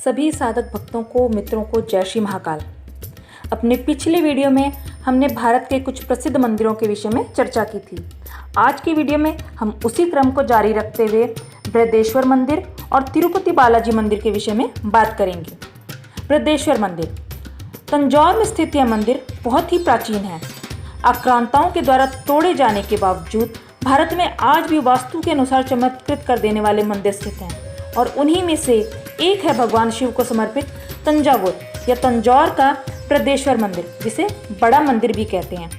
सभी साधक भक्तों को, मित्रों को जय श्री महाकाल। अपने पिछले वीडियो में हमने भारत के कुछ प्रसिद्ध मंदिरों के विषय में चर्चा की थी। आज की वीडियो में हम उसी क्रम को जारी रखते हुए बृहदेश्वर मंदिर और तिरुपति बालाजी मंदिर के विषय में बात करेंगे। बृहदेश्वर मंदिर तंजौर में स्थित यह मंदिर बहुत ही प्राचीन है। आक्रांताओं के द्वारा तोड़े जाने के बावजूद भारत में आज भी वास्तु के अनुसार चमत्कृत कर देने वाले मंदिर स्थित हैं और उन्हीं में से एक है भगवान शिव को समर्पित तंजावुर या तंजौर का बृहदेश्वर मंदिर, जिसे बड़ा मंदिर भी कहते हैं।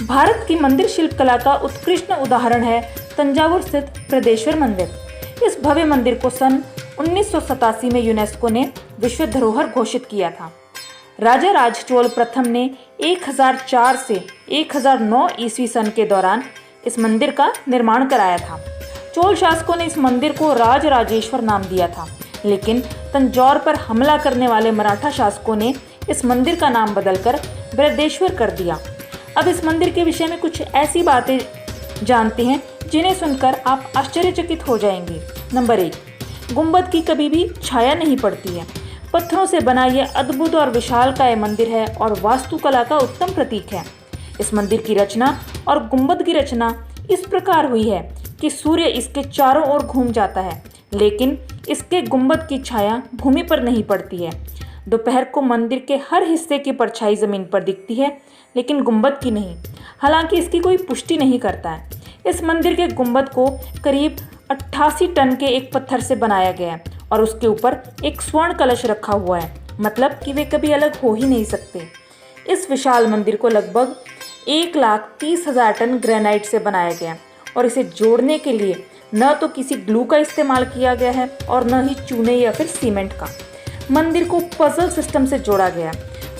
भारत की मंदिर शिल्पकला का उत्कृष्ट उदाहरण है तंजावुर स्थित बृहदेश्वर मंदिर। इस भव्य मंदिर को सन 1987 में यूनेस्को ने विश्व धरोहर घोषित किया था। राजा राज चोल प्रथम ने 1004 से 1009 ईस्वी सन के दौरान इस मंदिर का निर्माण कराया था। चोल शासकों ने इस मंदिर को राजराजेश्वर नाम दिया था, लेकिन तंजौर पर हमला करने वाले मराठा शासकों ने इस मंदिर का नाम बदलकर बृहदेश्वर कर दिया। अब इस मंदिर के विषय में कुछ ऐसी बातें जानते हैं जिन्हें सुनकर आप आश्चर्यचकित हो जाएंगे। नंबर 1, गुंबद की कभी भी छाया नहीं पड़ती है। पत्थरों से बना यह अद्भुत और विशालकाय मंदिर है और वास्तुकला का उत्तम प्रतीक है। इस मंदिर की रचना और गुंबद की रचना इस प्रकार हुई है कि सूर्य इसके चारों ओर घूम जाता है, लेकिन इसके गुंबद की छाया भूमि पर नहीं पड़ती है। दोपहर को मंदिर के हर हिस्से की परछाई जमीन पर दिखती है, लेकिन गुंबद की नहीं। हालांकि इसकी कोई पुष्टि नहीं करता है। इस मंदिर के गुंबद को करीब 88 टन के एक पत्थर से बनाया गया है और उसके ऊपर एक स्वर्ण कलश रखा हुआ है, मतलब कि वे कभी अलग हो ही नहीं सकते। इस विशाल मंदिर को लगभग 1,30,000 टन ग्रेनाइट से बनाया गया और इसे जोड़ने के लिए न तो किसी ग्लू का इस्तेमाल किया गया है और न ही चूने या फिर सीमेंट का। मंदिर को पजल सिस्टम से जोड़ा गया।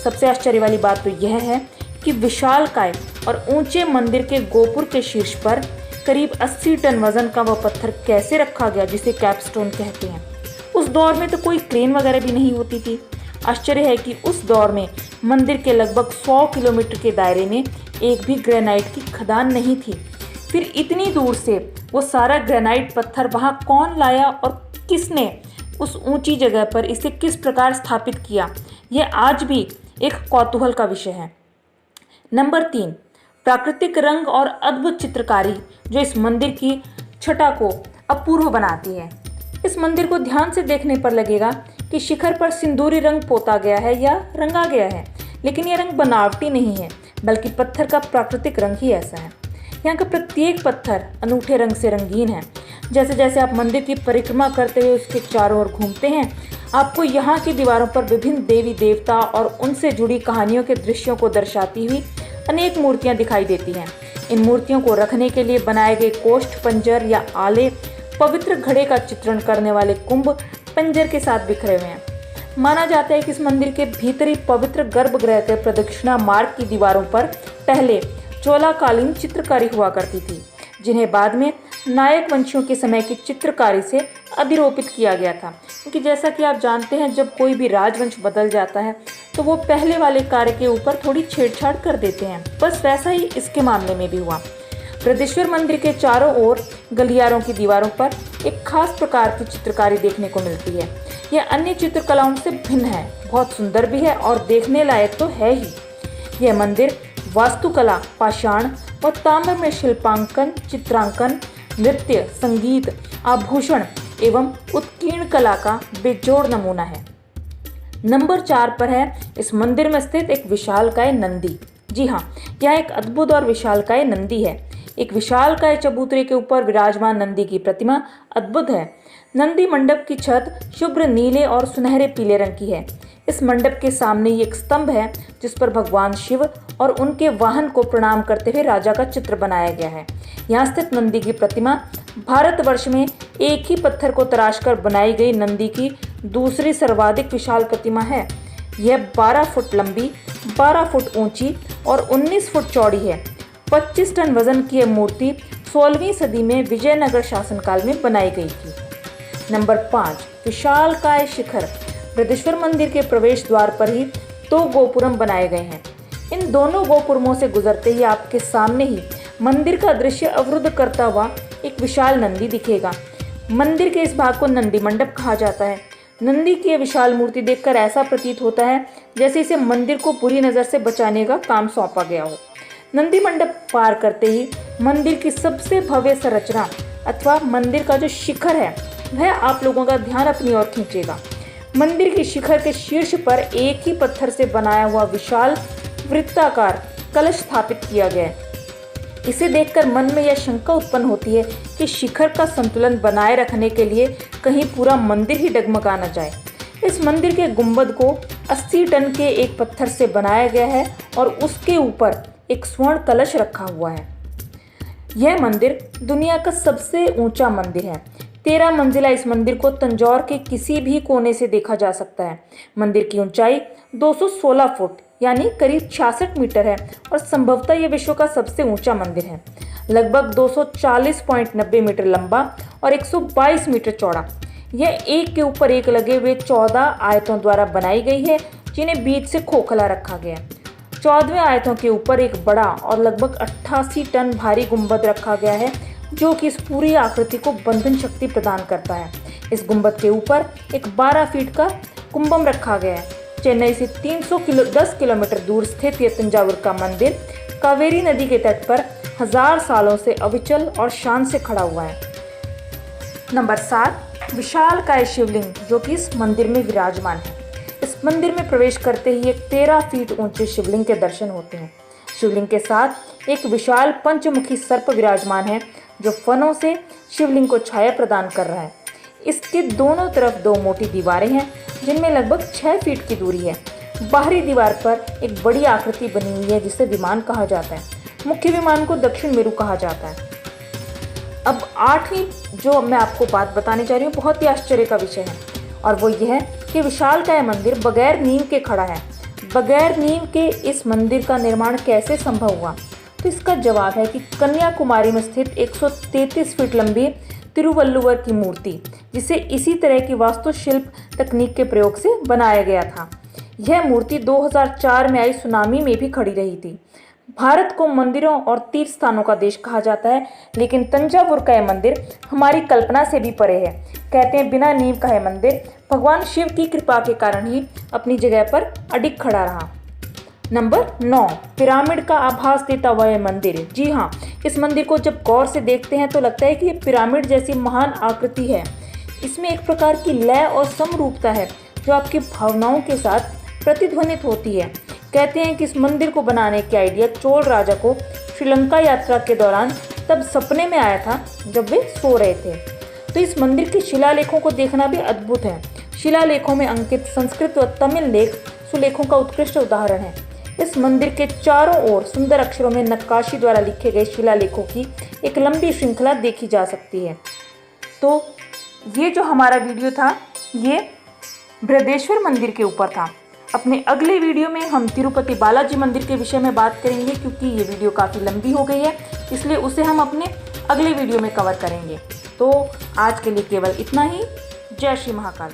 सबसे आश्चर्य वाली बात तो यह है कि विशालकाय और ऊंचे मंदिर के गोपुर के शीर्ष पर करीब 80 टन वजन का वह पत्थर कैसे रखा गया, जिसे कैपस्टोन कहते हैं। उस दौर में तो कोई क्रेन वगैरह भी नहीं होती थी। आश्चर्य है कि उस दौर में मंदिर के लगभग 100 किलोमीटर के दायरे में एक भी ग्रेनाइट की खदान नहीं थी। फिर इतनी दूर से वो सारा ग्रेनाइट पत्थर वहाँ कौन लाया और किसने उस ऊंची जगह पर इसे किस प्रकार स्थापित किया, यह आज भी एक कौतूहल का विषय है। नंबर 3, प्राकृतिक रंग और अद्भुत चित्रकारी जो इस मंदिर की छटा को अपूर्व बनाती है। इस मंदिर को ध्यान से देखने पर लगेगा कि शिखर पर सिंदूरी रंग पोता गया है या रंगा गया है, लेकिन यह रंग बनावटी नहीं है, बल्कि पत्थर का प्राकृतिक रंग ही ऐसा है। यहाँ का प्रत्येक पत्थर अनूठे रंग से रंगीन है। जैसे जैसे आप मंदिर की परिक्रमा करते हुए उसके चारों ओर घूमते हैं, आपको यहाँ की दीवारों पर विभिन्न देवी देवता और उनसे जुड़ी कहानियों के दृश्यों को दर्शाती हुई अनेक मूर्तियाँ दिखाई देती हैं। इन मूर्तियों को रखने के लिए बनाए गए कोष्ठ, पंजर या आले पवित्र घड़े का चित्रण करने वाले कुंभ पंजर के साथ बिखरे हुए हैं। माना जाता है कि इस मंदिर के भीतरी पवित्र गर्भगृह के प्रदक्षिणा मार्ग की दीवारों पर पहले चोलाकालीन चित्रकारी हुआ करती थी, जिन्हें बाद में नायक वंशियों के समय की चित्रकारी से अधिरोपित किया गया था। क्योंकि जैसा कि आप जानते हैं, जब कोई भी राजवंश बदल जाता है तो वो पहले वाले कार्य के ऊपर थोड़ी छेड़छाड़ कर देते हैं। बस वैसा ही इसके मामले में भी हुआ। बृहदेश्वर मंदिर के चारों ओर गलियारों की दीवारों पर एक खास प्रकार की चित्रकारी देखने को मिलती है। यह अन्य चित्रकलाओं से भिन्न है, बहुत सुंदर भी है और देखने लायक तो है ही। यह मंदिर वास्तुकला, पाषाण और ताम्र में शिल्पांकन, चित्रांकन, नृत्य, संगीत, आभूषण एवं उत्कीर्ण कला का बेजोड़ नमूना है। नंबर 4 पर है इस मंदिर में स्थित एक विशालकाय नंदी। जी हाँ, यह एक अद्भुत और विशालकाय नंदी है। एक विशालकाय चबूतरे के ऊपर विराजमान नंदी की प्रतिमा अद्भुत है। नंदी मंडप की छत शुभ्र नीले और सुनहरे पीले रंग की है। इस मंडप के सामने एक स्तंभ है जिस पर भगवान शिव और उनके वाहन को प्रणाम करते हुए राजा का चित्र बनाया गया है। यहाँ स्थित नंदी की प्रतिमा भारतवर्ष में एक ही पत्थर को तराशकर बनाई गई नंदी की दूसरी सर्वाधिक विशाल प्रतिमा है। यह 12 फुट लंबी, 12 फुट ऊंची और 19 फुट चौड़ी है। 25 टन वजन की यह मूर्ति 16वीं सदी में विजयनगर शासनकाल में बनाई गई थी। नंबर 5, विशालकाय शिखर। बृहदेश्वर मंदिर के प्रवेश द्वार पर ही 2 गोपुरम बनाए गए हैं। इन दोनों गोपुरमों से गुजरते ही आपके सामने ही मंदिर का दृश्य अवरुद्ध करता हुआ एक विशाल नंदी दिखेगा। मंदिर के इस भाग को नंदी मंडप कहा जाता है। नंदी की यह विशाल मूर्ति देखकर ऐसा प्रतीत होता है जैसे इसे मंदिर को बुरी नज़र से बचाने का काम सौंपा गया हो। नंदी मंडप पार करते ही मंदिर की सबसे भव्य संरचना अथवा मंदिर का जो शिखर है वह आप लोगों का ध्यान अपनी ओर खींचेगा। मंदिर के शिखर के शीर्ष पर एक ही पत्थर से बनाया हुआ विशाल वृत्ताकार कलश स्थापित किया गया है। इसे देखकर मन में यह शंका उत्पन्न होती है कि शिखर का संतुलन बनाए रखने के लिए कहीं पूरा मंदिर ही डगमगा न जाए। इस मंदिर के गुंबद को 80 टन के एक पत्थर से बनाया गया है और उसके ऊपर एक स्वर्ण कलश रखा हुआ है। यह मंदिर दुनिया का सबसे ऊंचा मंदिर है। 13 मंजिला इस मंदिर को तंजौर के किसी भी कोने से देखा जा सकता है। मंदिर की ऊंचाई 216 फुट यानी करीब 66 मीटर है और संभवतः यह विश्व का सबसे ऊंचा मंदिर है। लगभग 240.90 मीटर लंबा और 122 मीटर चौड़ा। यह एक के ऊपर एक लगे हुए 14 आयतों द्वारा बनाई गई है, जिन्हें बीच से खोखला रखा गया। 14वें आयतों के ऊपर एक बड़ा और लगभग 88 टन भारी गुंबद रखा गया है, जो कि इस पूरी आकृति को बंधन शक्ति प्रदान करता है। इस गुंबद के ऊपर एक 12 फीट का कुंभम रखा गया है। चेन्नई से 10 किलोमीटर दूर स्थित यह तंजावुर का मंदिर कावेरी नदी के तट पर 1000 सालों से अविचल और शान से खड़ा हुआ है। नंबर 7, विशालकाय शिवलिंग जो कि इस मंदिर में विराजमान है। इस मंदिर में प्रवेश करते ही एक 13 फीट ऊंचे शिवलिंग के दर्शन होते हैं। शिवलिंग के साथ एक विशाल पंचमुखी सर्प विराजमान है, जो फनों से शिवलिंग को छाया प्रदान कर रहा है। इसके दोनों तरफ 2 मोटी दीवारें हैं, जिनमें लगभग 6 फीट की दूरी है। बाहरी दीवार पर एक बड़ी आकृति बनी हुई है, जिसे विमान कहा जाता है। मुख्य विमान को दक्षिण मेरु कहा जाता है। अब 8वीं जो मैं आपको बात बताने जा रही हूँ, बहुत ही आश्चर्य का विषय है, और वो यह है कि विशालकाय मंदिर बगैर नींव के खड़ा है। बगैर नींव के इस मंदिर का निर्माण कैसे संभव हुआ? तो इसका जवाब है कि कन्याकुमारी में स्थित 133 फीट लंबी तिरुवल्लुवर की मूर्ति, जिसे इसी तरह की वास्तुशिल्प तकनीक के प्रयोग से बनाया गया था। यह मूर्ति 2004 में आई सुनामी में भी खड़ी रही थी। भारत को मंदिरों और तीर्थ स्थानों का देश कहा जाता है, लेकिन तंजावुर का यह मंदिर हमारी कल्पना से भी परे है। कहते हैं बिना नींव का यह मंदिर भगवान शिव की कृपा के कारण ही अपनी जगह पर अडिग खड़ा रहा। नंबर 9, पिरामिड का आभास देता हुआ यह मंदिर। जी हाँ, इस मंदिर को जब गौर से देखते हैं तो लगता है कि यह पिरामिड जैसी महान आकृति है। इसमें एक प्रकार की लय और समरूपता है जो आपकी भावनाओं के साथ प्रतिध्वनित होती है। कहते हैं कि इस मंदिर को बनाने की आइडिया चोल राजा को श्रीलंका यात्रा के दौरान तब सपने में आया था जब वे सो रहे थे। तो इस मंदिर के शिलालेखों को देखना भी अद्भुत है। शिलालेखों में अंकित संस्कृत व तमिल लेख सुलेखों का उत्कृष्ट उदाहरण है। इस मंदिर के चारों ओर सुंदर अक्षरों में नक्काशी द्वारा लिखे गए शिलालेखों की एक लंबी श्रृंखला देखी जा सकती है। तो ये जो हमारा वीडियो था, ये बृहदेश्वर मंदिर के ऊपर था। अपने अगले वीडियो में हम तिरुपति बालाजी मंदिर के विषय में बात करेंगे, क्योंकि ये वीडियो काफ़ी लंबी हो गई है, इसलिए उसे हम अपने अगले वीडियो में कवर करेंगे। तो आज के लिए केवल इतना ही। जय श्री महाकाल।